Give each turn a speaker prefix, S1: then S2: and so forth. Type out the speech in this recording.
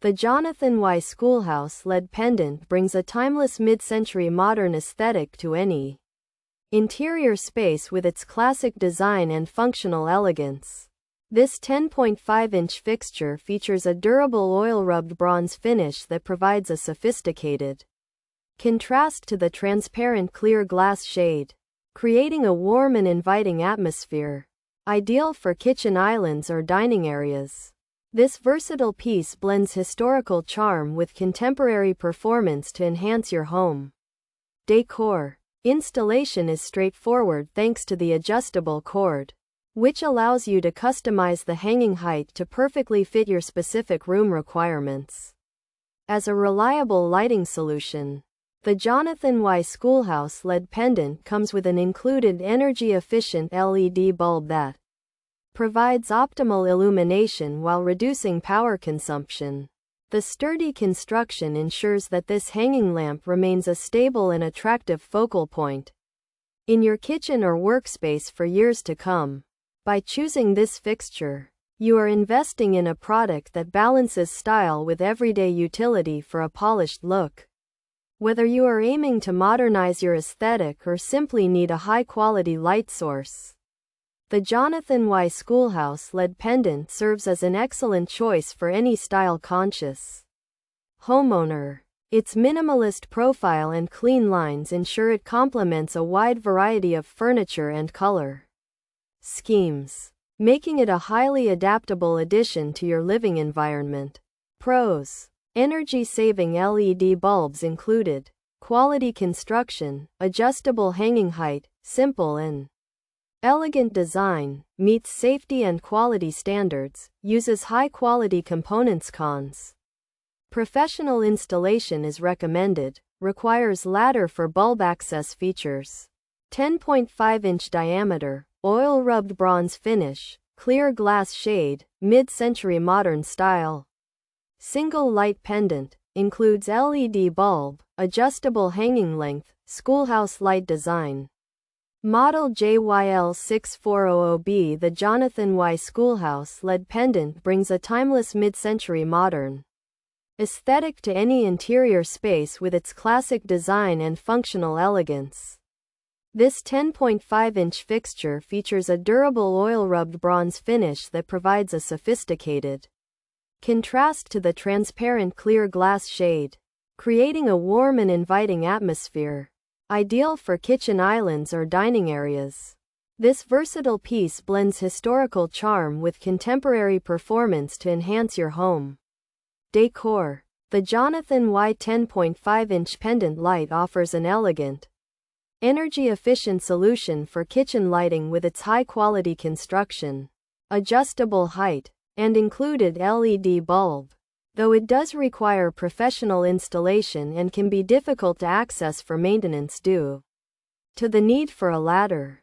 S1: The Jonathan Y. Schoolhouse Led Pendant brings a timeless mid-century modern aesthetic to any interior space with its classic design and functional elegance. This 10.5-inch fixture features a durable oil-rubbed bronze finish that provides a sophisticated contrast to the transparent clear glass shade, creating a warm and inviting atmosphere, ideal for kitchen islands or dining areas. This versatile piece blends historical charm with contemporary performance to enhance your home decor. Installation is straightforward thanks to the adjustable cord, which allows you to customize the hanging height to perfectly fit your specific room requirements. As a reliable lighting solution, the Jonathan Y. Schoolhouse Led Pendant comes with an included energy-efficient LED bulb that provides optimal illumination while reducing power consumption. The sturdy construction ensures that this hanging lamp remains a stable and attractive focal point in your kitchen or workspace for years to come. By choosing this fixture, you are investing in a product that balances style with everyday utility for a polished look. Whether you are aiming to modernize your aesthetic or simply need a high-quality light source, the Jonathan Y. Schoolhouse Led Pendant serves as an excellent choice for any style-conscious homeowner. Its minimalist profile and clean lines ensure it complements a wide variety of furniture and color schemes, making it a highly adaptable addition to your living environment. Pros: energy-saving LED bulbs included, quality construction, adjustable hanging height, simple and elegant design, meets safety and quality standards, uses high-quality components. Cons: professional installation is recommended, requires ladder for bulb access features. 10.5-inch diameter, oil-rubbed bronze finish, clear glass shade, mid-century modern style. Single light pendant, includes LED bulb, adjustable hanging length, schoolhouse light design. Model JYL6400B. The Jonathan Y. Schoolhouse Led Pendant brings a timeless mid-century modern aesthetic to any interior space with its classic design and functional elegance. This 10.5-inch fixture features a durable oil-rubbed bronze finish that provides a sophisticated contrast to the transparent clear glass shade, creating a warm and inviting atmosphere, ideal for kitchen islands or dining areas. This versatile piece blends historical charm with contemporary performance to enhance your home decor. The Jonathan Y. 10.5-inch pendant light offers an elegant, energy-efficient solution for kitchen lighting with its high-quality construction, adjustable height, and included LED bulb. Though it does require professional installation and can be difficult to access for maintenance due to the need for a ladder.